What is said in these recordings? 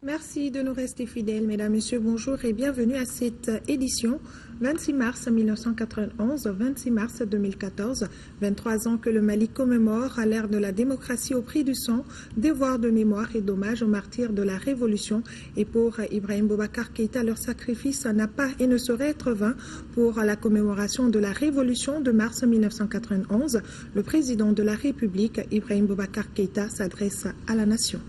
Merci de nous rester fidèles, mesdames, messieurs, bonjour et bienvenue à cette édition 26 mars 1991, 26 mars 2014, 23 ans que le Mali commémore à l'ère de la démocratie au prix du sang, devoir de mémoire et d'hommage aux martyrs de la Révolution. Et pour Ibrahim Boubacar Keïta, leur sacrifice n'a pas et ne saurait être vain. Pour la commémoration de la Révolution de mars 1991, le président de la République, Ibrahim Boubacar Keïta, s'adresse à la nation.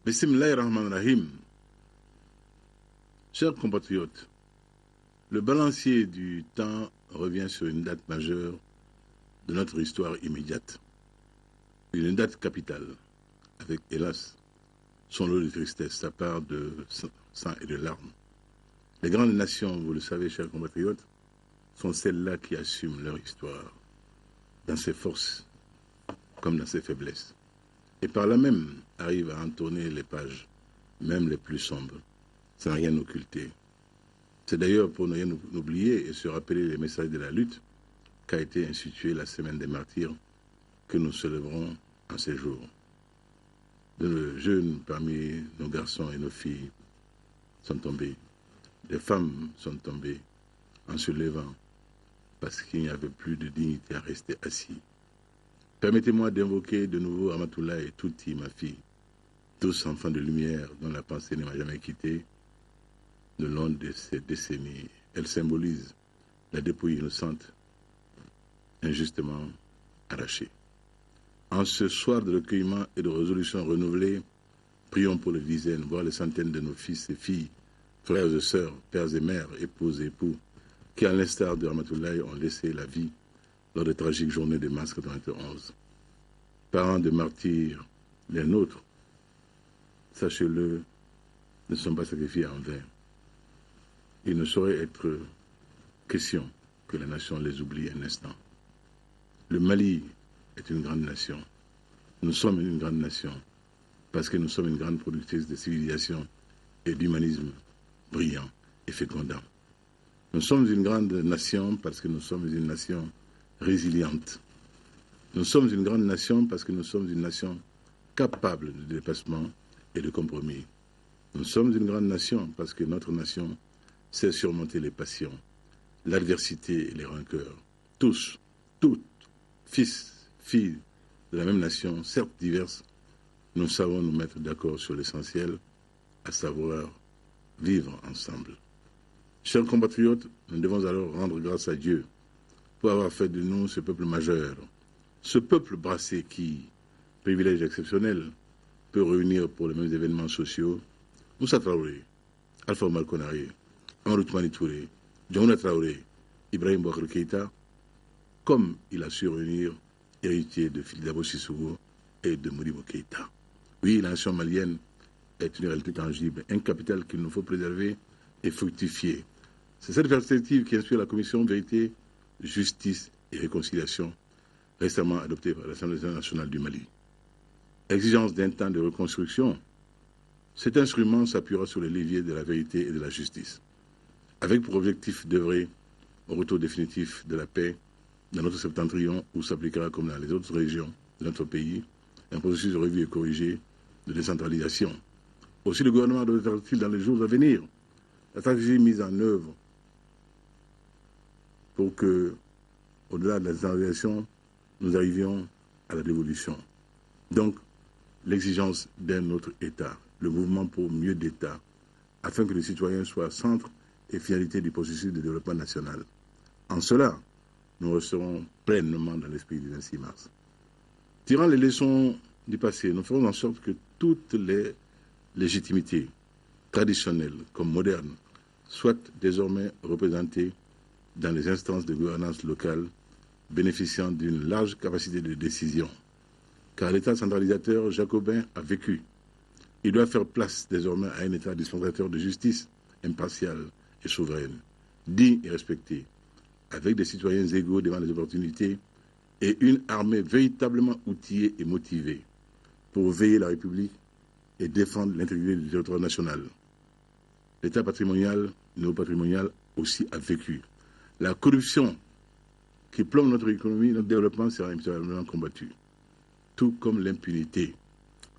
Bismillahirrahmanirrahim. Chers compatriotes, le balancier du temps revient sur une date majeure de notre histoire immédiate. Une date capitale, avec, hélas, son lot de tristesse, sa part de sang et de larmes. Les grandes nations, vous le savez, chers compatriotes, sont celles-là qui assument leur histoire, dans ses forces comme dans ses faiblesses. Et par là même arrive à entonner les pages, même les plus sombres, sans rien occulter. C'est d'ailleurs pour ne rien oublier et se rappeler les messages de la lutte qu'a été instituée la semaine des martyrs que nous célébrons en ces jours. De jeunes parmi nos garçons et nos filles sont tombés, des femmes sont tombées en se levant parce qu'il n'y avait plus de dignité à rester assis. Permettez-moi d'invoquer de nouveau Amatoula et Touti, ma fille, tous enfants de lumière dont la pensée ne m'a jamais quitté le long de ces décennies. Elle symbolise la dépouille innocente, injustement arrachée. En ce soir de recueillement et de résolution renouvelée, prions pour les dizaines, voire les centaines de nos fils et filles, frères et sœurs, pères et mères, épouses et époux, qui, à l'instar de Ramatoulaye, ont laissé la vie lors des tragiques journées de mars 1991. Parents de martyrs, les nôtres, sachez-le, ne sont pas sacrifiés en vain. Il ne saurait être question que la nation les oublie un instant. Le Mali est une grande nation. Nous sommes une grande nation parce que nous sommes une grande productrice de civilisation et d'humanisme brillant et fécondant. Nous sommes une grande nation parce que nous sommes une nation résiliente. Nous sommes une grande nation parce que nous sommes une nation capable de dépassement et de compromis. Nous sommes une grande nation parce que notre nation sait surmonter les passions, l'adversité et les rancœurs. Tous, toutes, fils, filles de la même nation, certes diverses, nous savons nous mettre d'accord sur l'essentiel, à savoir vivre ensemble. Chers compatriotes, nous devons alors rendre grâce à Dieu pour avoir fait de nous ce peuple majeur, ce peuple brassé qui, privilège exceptionnel, peut réunir pour les mêmes événements sociaux Moussa Traoré, Alpha Omar Konaré, Amadou Toumani Touré, Djamouna Traoré, Ibrahim Boubacar Keïta, comme il a su réunir héritiers de Dabo Sissoko et de Modibo Keïta. Oui, la nation malienne est une réalité tangible, un capital qu'il nous faut préserver et fructifier. C'est cette perspective qui inspire la commission Vérité, Justice et Réconciliation, récemment adoptée par l'Assemblée nationale du Mali. Exigence d'un temps de reconstruction, cet instrument s'appuiera sur les leviers de la vérité et de la justice, avec pour objectif d'œuvrer au retour définitif de la paix dans notre septentrion, où s'appliquera, comme dans les autres régions de notre pays, un processus revu et corrigé de décentralisation. Aussi, le gouvernement doit être utile dans les jours à venir. La stratégie mise en œuvre pour que, au-delà de la décentralisation, nous arrivions à la dévolution. Donc, l'exigence d'un autre État, le mouvement pour mieux d'État, afin que les citoyens soient centre et finalité du processus de développement national. En cela, nous resterons pleinement dans l'esprit du 26 mars. Tirant les leçons du passé, nous ferons en sorte que toutes les légitimités, traditionnelles comme modernes, soient désormais représentées dans les instances de gouvernance locale bénéficiant d'une large capacité de décision. Car l'État centralisateur jacobin a vécu. Il doit faire place désormais à un État dispensateur de justice, impartial et souveraine, digne et respecté, avec des citoyens égaux devant les opportunités et une armée véritablement outillée et motivée pour veiller la République et défendre l'intégrité du territoire national. L'État patrimonial, néo-patrimonial aussi a vécu. La corruption qui plombe notre économie, notre développement sera immédiatement combattu, tout comme l'impunité.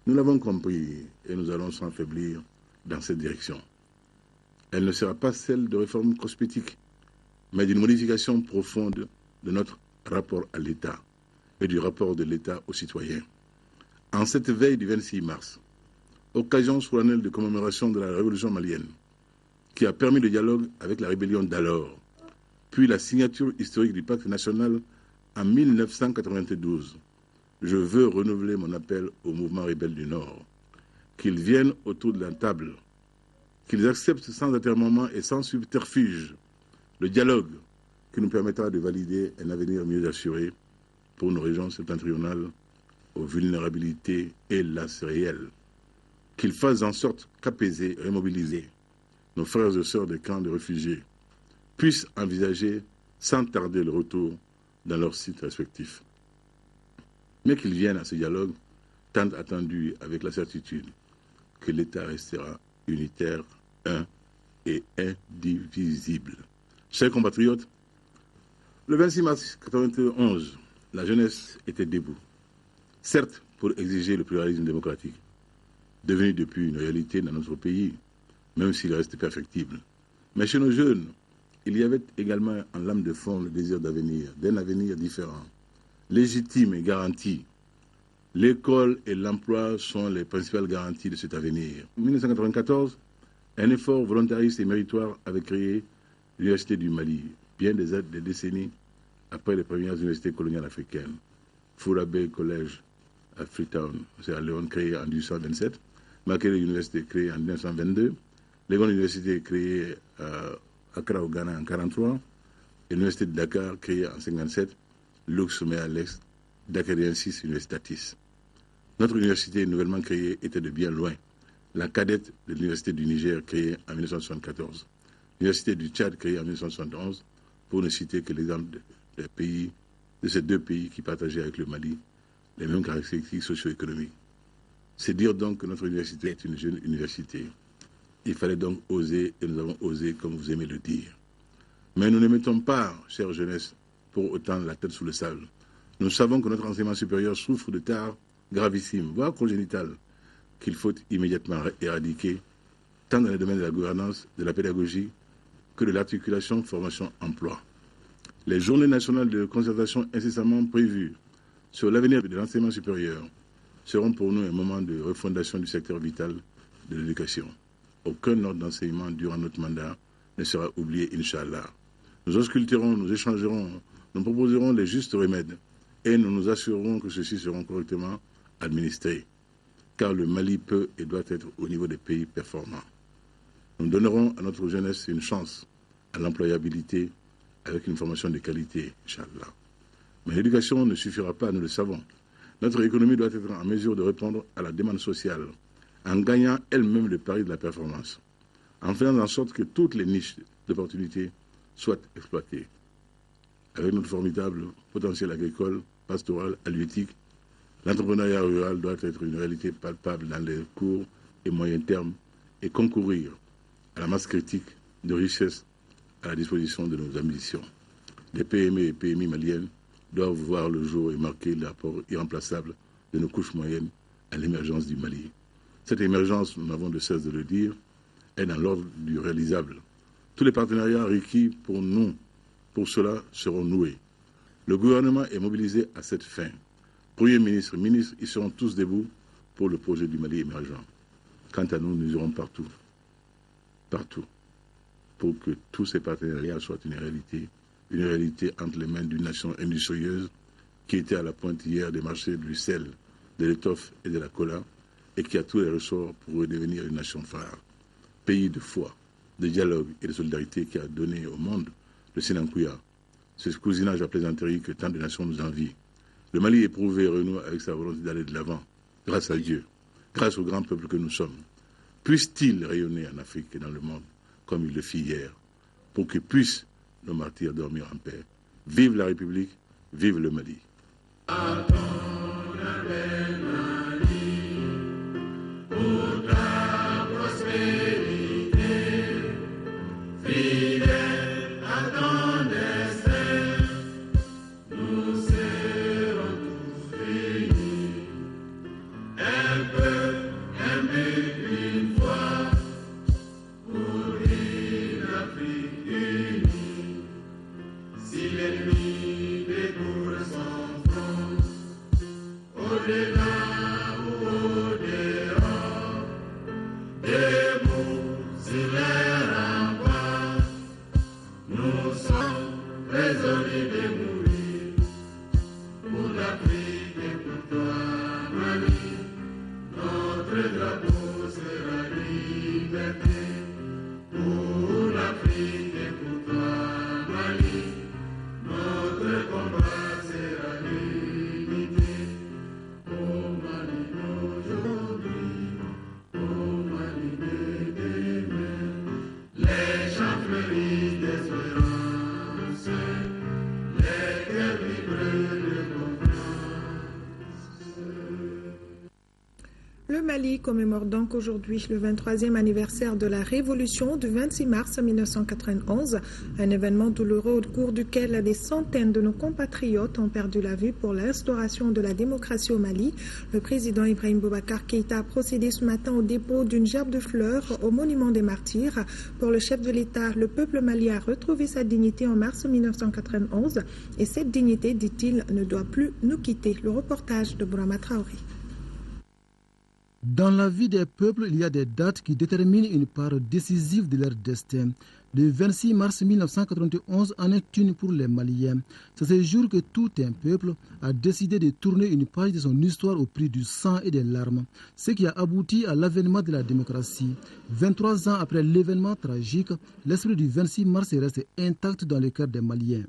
Nous l'avons compris et nous allons s'affaiblir dans cette direction. Elle ne sera pas celle de réformes cosmétiques, mais d'une modification profonde de notre rapport à l'État et du rapport de l'État aux citoyens. En cette veille du 26 mars, occasion solennelle de commémoration de la révolution malienne, qui a permis le dialogue avec la rébellion d'alors, puis la signature historique du pacte national en 1992, je veux renouveler mon appel au mouvement rebelle du Nord, qu'ils viennent autour de la table, qu'ils acceptent sans atermoiement et sans subterfuge le dialogue qui nous permettra de valider un avenir mieux assuré pour nos régions septentrionales aux vulnérabilités hélas réelles, qu'ils fassent en sorte qu'apaiser et remobiliser nos frères et sœurs des camps de réfugiés puissent envisager sans tarder le retour dans leurs sites respectifs. Mais qu'ils viennent à ce dialogue tant attendu avec la certitude que l'État restera unitaire, un et indivisible. Chers compatriotes, le 26 mars 1991, la jeunesse était debout, certes pour exiger le pluralisme démocratique, devenu depuis une réalité dans notre pays, même s'il reste perfectible. Mais chez nos jeunes, il y avait également en lame de fond le désir d'avenir, d'un avenir différent, légitime et garanti. L'école et l'emploi sont les principales garanties de cet avenir. En 1994, un effort volontariste et méritoire avait créé l'Université du Mali, bien des décennies après les premières universités coloniales africaines. Foura Bay College à Freetown, Sierra Leone, créé en 1827, Makerere Université créée en 1922, Legon Université créée à Accra au Ghana en 1943, et l'Université de Dakar créée en 1957, Lux met à l'Est, Dakariensis Universitatis. Notre université nouvellement créée était de bien loin la cadette de l'Université du Niger créée en 1974, l'Université du Tchad créée en 1971, pour ne citer que l'exemple de ces deux pays qui partageaient avec le Mali les mêmes caractéristiques socio-économiques. C'est dire donc que notre université est une jeune université. Il fallait donc oser, et nous avons osé, comme vous aimez le dire. Mais nous ne mettons pas, chère jeunesse, pour autant la tête sous le sable. Nous savons que notre enseignement supérieur souffre de tares gravissimes, voire congénitales, qu'il faut immédiatement éradiquer, tant dans les domaines de la gouvernance, de la pédagogie, que de l'articulation formation-emploi. Les journées nationales de concertation incessamment prévues sur l'avenir de l'enseignement supérieur seront pour nous un moment de refondation du secteur vital de l'éducation. Aucun ordre d'enseignement durant notre mandat ne sera oublié, Inch'Allah. Nous ausculterons, nous échangerons, nous proposerons les justes remèdes et nous nous assurerons que ceux-ci seront correctement administrés, car le Mali peut et doit être au niveau des pays performants. Nous donnerons à notre jeunesse une chance à l'employabilité avec une formation de qualité, Inch'Allah. Mais l'éducation ne suffira pas, nous le savons. Notre économie doit être en mesure de répondre à la demande sociale en gagnant elle-même le pari de la performance, en faisant en sorte que toutes les niches d'opportunités soient exploitées. Avec notre formidable potentiel agricole, pastoral, halieutique, l'entrepreneuriat rural doit être une réalité palpable dans les courts et moyens termes et concourir à la masse critique de richesse à la disposition de nos ambitions. Les PME et PMI maliennes doivent voir le jour et marquer l'apport irremplaçable de de nos couches moyennes à l'émergence du Mali. Cette émergence, nous n'avons de cesse de le dire, est dans l'ordre du réalisable. Tous les partenariats requis pour cela, seront noués. Le gouvernement est mobilisé à cette fin. Premier ministre, ministres, ils seront tous debout pour le projet du Mali émergent. Quant à nous, nous irons partout, pour que tous ces partenariats soient une réalité entre les mains d'une nation industrieuse qui était à la pointe hier des marchés du sel, de l'étoffe et de la cola, et qui a tous les ressorts pour redevenir une nation phare. Pays de foi, de dialogue et de solidarité qui a donné au monde le Sénankuya, ce cousinage à plaisanterie que tant de nations nous envient. Le Mali éprouvé et renoue avec sa volonté d'aller de l'avant, grâce à Dieu, grâce au grand peuple que nous sommes. Puisse-t-il rayonner en Afrique et dans le monde comme il le fit hier, pour que puissent nos martyrs dormir en paix. Vive la République, vive le Mali. Le Mali commémore donc aujourd'hui le 23e anniversaire de la Révolution du 26 mars 1991, un événement douloureux au cours duquel des centaines de nos compatriotes ont perdu la vie pour l'instauration de la démocratie au Mali. Le président Ibrahim Boubacar Keïta a procédé ce matin au dépôt d'une gerbe de fleurs au monument des martyrs. Pour le chef de l'État, le peuple malien a retrouvé sa dignité en mars 1991 et cette dignité, dit-il, ne doit plus nous quitter. Le reportage de Bourama Traoré. Dans la vie des peuples, il y a des dates qui déterminent une part décisive de leur destin. Le 26 mars 1991 en est une pour les Maliens. C'est ce jour que tout un peuple a décidé de tourner une page de son histoire au prix du sang et des larmes, ce qui a abouti à l'avènement de la démocratie. 23 ans après l'événement tragique, l'esprit du 26 mars reste intact dans le cœur des Maliens.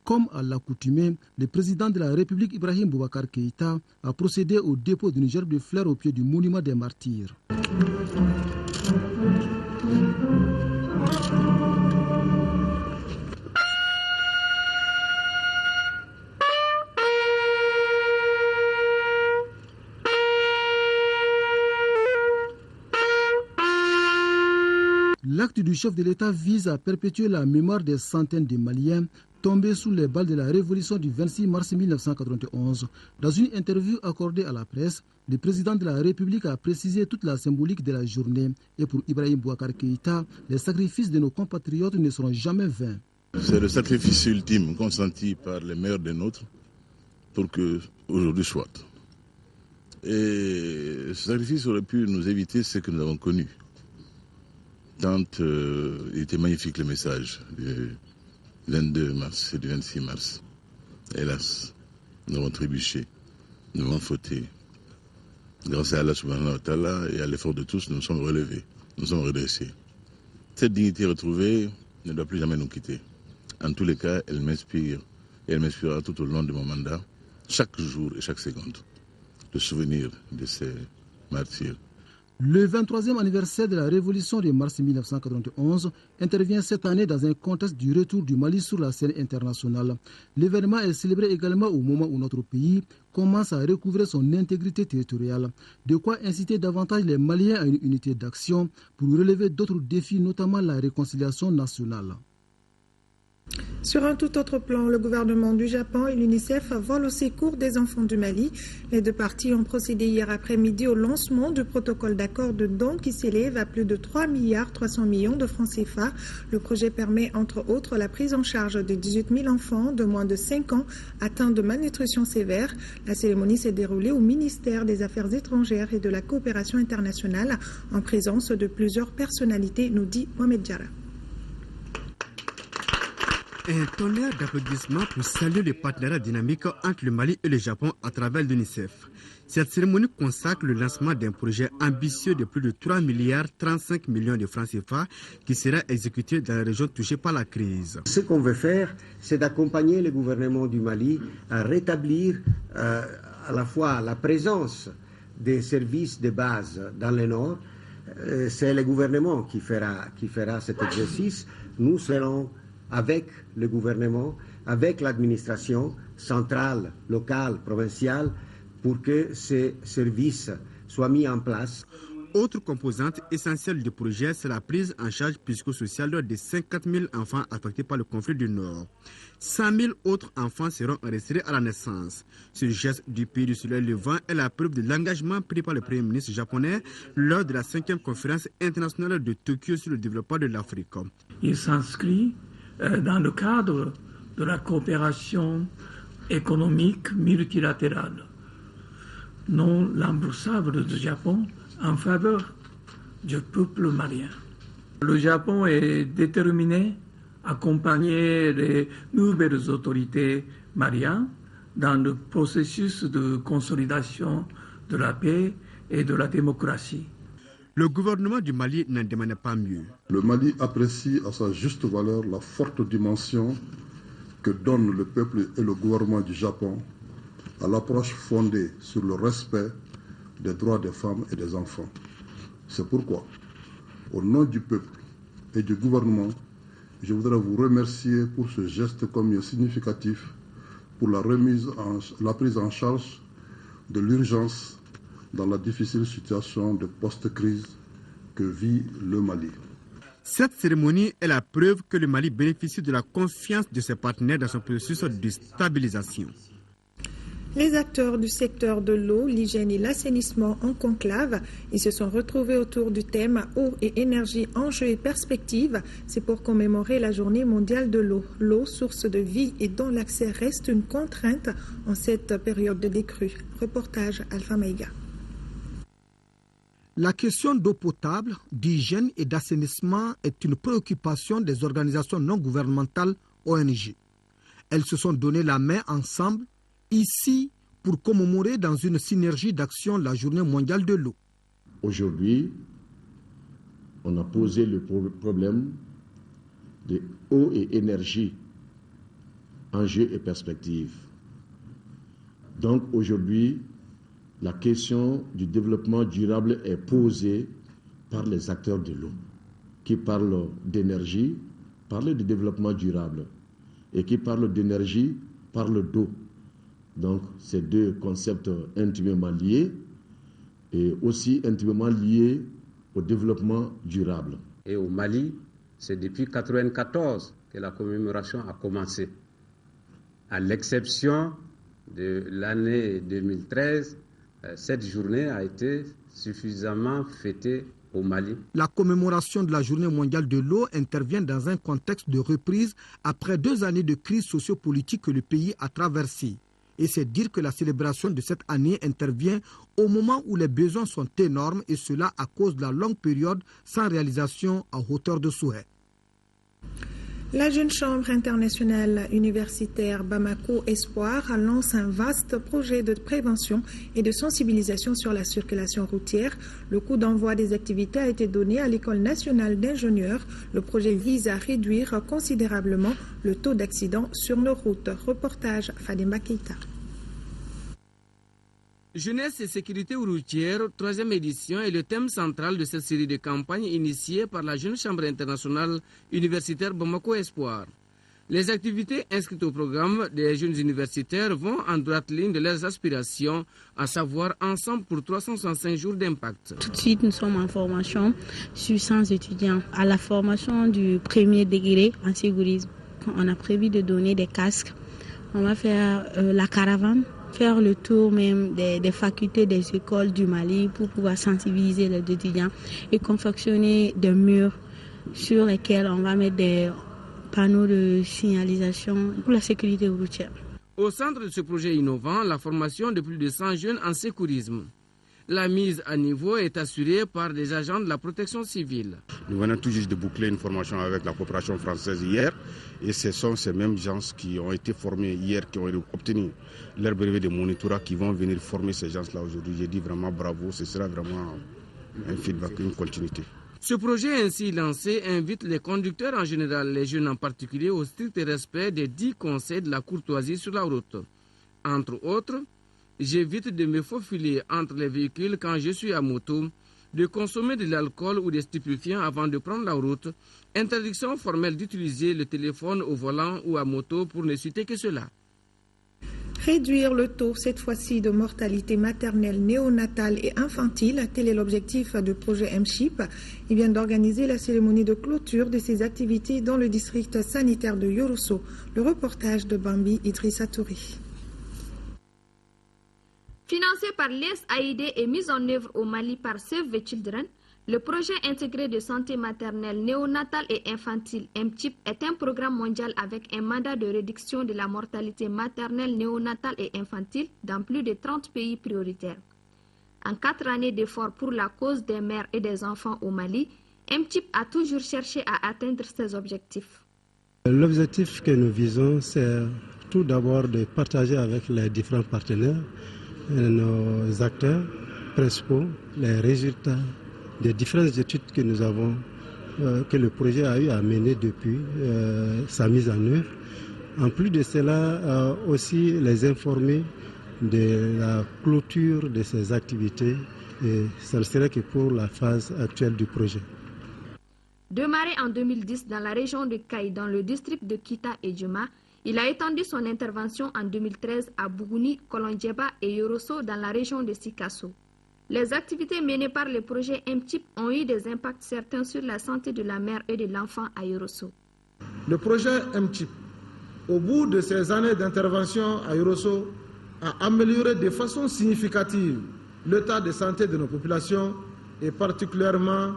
Comme à l'accoutumée, le président de la République Ibrahim Boubacar Keïta a procédé au dépôt d'une gerbe de fleurs au pied du monument des martyrs. L'acte du chef de l'État vise à perpétuer la mémoire des centaines de Maliens tombés sous les balles de la révolution du 26 mars 1991. Dans une interview accordée à la presse, le président de la République a précisé toute la symbolique de la journée. Et pour Ibrahim Boubacar Keïta, les sacrifices de nos compatriotes ne seront jamais vains. C'est le sacrifice ultime consenti par les meilleurs des nôtres pour que aujourd'hui soit. Et ce sacrifice aurait pu nous éviter ce que nous avons connu. Tant il était magnifique le message du 22 mars et du 26 mars. Hélas, nous avons trébuché, nous avons fauté. Grâce à Allah subhanahu wa ta'ala et à l'effort de tous, nous nous sommes relevés, nous sommes redressés. Cette dignité retrouvée ne doit plus jamais nous quitter. En tous les cas, elle m'inspire et elle m'inspirera tout au long de mon mandat, chaque jour et chaque seconde, le souvenir de ces martyrs. Le 23e anniversaire de la révolution de mars 1991 intervient cette année dans un contexte du retour du Mali sur la scène internationale. L'événement est célébré également au moment où notre pays commence à recouvrer son intégrité territoriale. De quoi inciter davantage les Maliens à une unité d'action pour relever d'autres défis, notamment la réconciliation nationale. Sur un tout autre plan, le gouvernement du Japon et l'UNICEF volent au secours des enfants du Mali. Les deux parties ont procédé hier après-midi au lancement du protocole d'accord de dons qui s'élève à plus de 3,3 milliards de francs CFA. Le projet permet entre autres la prise en charge de 18 000 enfants de moins de 5 ans atteints de malnutrition sévère. La cérémonie s'est déroulée au ministère des Affaires étrangères et de la coopération internationale en présence de plusieurs personnalités, nous dit Mohamed Diarra. Un tonnerre d'applaudissements pour saluer le partenariat dynamique entre le Mali et le Japon à travers l'UNICEF. Cette cérémonie consacre le lancement d'un projet ambitieux de plus de 3,35 milliards de francs CFA qui sera exécuté dans la région touchée par la crise. Ce qu'on veut faire, c'est d'accompagner le gouvernement du Mali à rétablir à la fois la présence des services de base dans le nord. C'est le gouvernement qui fera cet exercice. Nous serons avec le gouvernement, avec l'administration centrale, locale, provinciale, pour que ces services soient mis en place. Autre composante essentielle du projet, c'est la prise en charge psychosociale de 50 000 enfants affectés par le conflit du Nord. 100 000 autres enfants seront enregistrés à la naissance. Ce geste du pays du soleil levant est la preuve de l'engagement pris par le Premier ministre japonais lors de la 5e conférence internationale de Tokyo sur le développement de l'Afrique. Il s'inscrit dans le cadre de la coopération économique multilatérale non remboursable du Japon en faveur du peuple malien. Le Japon est déterminé à accompagner les nouvelles autorités maliennes dans le processus de consolidation de la paix et de la démocratie. Le gouvernement du Mali n'en demandait pas mieux. Le Mali apprécie à sa juste valeur la forte dimension que donne le peuple et le gouvernement du Japon à l'approche fondée sur le respect des droits des femmes et des enfants. C'est pourquoi, au nom du peuple et du gouvernement, je voudrais vous remercier pour ce geste combien significatif pour la prise en charge de l'urgence dans la difficile situation de post-crise que vit le Mali. Cette cérémonie est la preuve que le Mali bénéficie de la confiance de ses partenaires dans son processus de stabilisation. Les acteurs du secteur de l'eau, l'hygiène et l'assainissement en conclave, ils se sont retrouvés autour du thème eau et énergie, enjeux et perspectives. C'est pour commémorer la journée mondiale de l'eau. L'eau, source de vie et dont l'accès reste une contrainte en cette période de décrue. Reportage Alpha Maïga. La question d'eau potable, d'hygiène et d'assainissement est une préoccupation des organisations non gouvernementales ONG. Elles se sont donné la main ensemble, ici, pour commémorer dans une synergie d'action la journée mondiale de l'eau. Aujourd'hui, on a posé le problème de eau et énergie, enjeux et perspectives. Donc aujourd'hui, la question du développement durable est posée par les acteurs de l'eau, qui parlent d'énergie, parlent de développement durable, et qui parlent d'énergie, parlent d'eau. Donc, ces deux concepts intimement liés, et aussi intimement liés au développement durable. Et au Mali, c'est depuis 1994 que la commémoration a commencé. À l'exception de l'année 2013, cette journée a été suffisamment fêtée au Mali. La commémoration de la journée mondiale de l'eau intervient dans un contexte de reprise après 2 années de crise sociopolitique que le pays a traversée. Et c'est dire que la célébration de cette année intervient au moment où les besoins sont énormes et cela à cause de la longue période sans réalisation à hauteur de souhait. La Jeune Chambre internationale universitaire Bamako Espoir lance un vaste projet de prévention et de sensibilisation sur la circulation routière. Le coup d'envoi des activités a été donné à l'École nationale d'ingénieurs. Le projet vise à réduire considérablement le taux d'accidents sur nos routes. Reportage Fademba Keita. Jeunesse et sécurité routière, 3e édition, est le thème central de cette série de campagnes initiée par la Jeune Chambre internationale universitaire Bamako Espoir. Les activités inscrites au programme des jeunes universitaires vont en droite ligne de leurs aspirations, à savoir ensemble pour 365 jours d'impact. Tout de suite, nous sommes en formation sur 100 étudiants à la formation du premier degré en sécurisme. On a prévu de donner des casques. On va faire la caravane, faire le tour même des facultés, des écoles du Mali pour pouvoir sensibiliser les étudiants et confectionner des murs sur lesquels on va mettre des panneaux de signalisation pour la sécurité routière. Au centre de ce projet innovant, la formation de plus de 100 jeunes en sécurisme. La mise à niveau est assurée par des agents de la protection civile. Nous venons tout juste de boucler une formation avec la coopération française hier et ce sont ces mêmes gens qui ont été formés hier, qui ont obtenu leur brevet de monitorat, qui vont venir former ces gens-là aujourd'hui. J'ai dit vraiment bravo, ce sera vraiment un feedback, une continuité. Ce projet ainsi lancé invite les conducteurs en général, les jeunes en particulier, au strict respect des 10 conseils de la courtoisie sur la route. Entre autres, j'évite de me faufiler entre les véhicules quand je suis à moto, de consommer de l'alcool ou des stupéfiants avant de prendre la route, interdiction formelle d'utiliser le téléphone au volant ou à moto pour ne citer que cela. Réduire le taux, cette fois-ci, de mortalité maternelle, néonatale et infantile, tel est l'objectif du projet MCHIP. Il vient d'organiser la cérémonie de clôture de ces activités dans le district sanitaire de Yorosso. Le reportage de Bambi Idrissa Touré. Financé par l'USAID et mis en œuvre au Mali par Save the Children, le projet intégré de santé maternelle, néonatale et infantile MCHIP est un programme mondial avec un mandat de réduction de la mortalité maternelle, néonatale et infantile dans plus de 30 pays prioritaires. En 4 années d'efforts pour la cause des mères et des enfants au Mali, MCHIP a toujours cherché à atteindre ses objectifs. L'objectif que nous visons, c'est tout d'abord de partager avec les différents partenaires, nos acteurs principaux, les résultats des différentes études que nous avons, que le projet a eu à mener depuis sa mise en œuvre. En plus de cela, aussi les informer de la clôture de ces activités, et ça ne serait que pour la phase actuelle du projet. Démarré en 2010 dans la région de Kaï, dans le district de Kita et Djuma, il a étendu son intervention en 2013 à Bougouni, Kolondjeba et Yorosso dans la région de Sikasso. Les activités menées par le projet MCHIP ont eu des impacts certains sur la santé de la mère et de l'enfant à Yorosso. Le projet MCHIP, au bout de ces années d'intervention à Yorosso, a amélioré de façon significative l'état de santé de nos populations et particulièrement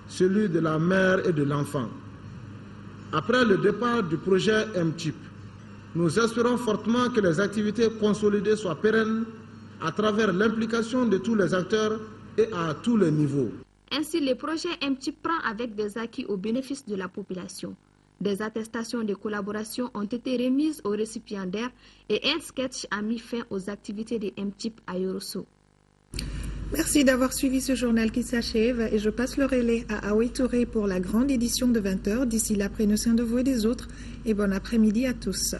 celui de la mère et de l'enfant. Après le départ du projet MCHIP, nous espérons fortement que les activités consolidées soient pérennes à travers l'implication de tous les acteurs et à tous les niveaux. Ainsi, le projet MCHIP prend avec des acquis au bénéfice de la population. Des attestations de collaboration ont été remises aux récipiendaires et un sketch a mis fin aux activités de MCHIP à Yorosso. Merci d'avoir suivi ce journal qui s'achève et je passe le relais à Aoui Touré pour la grande édition de 20h. D'ici là, prenez soin de vous et des autres et bon après-midi à tous.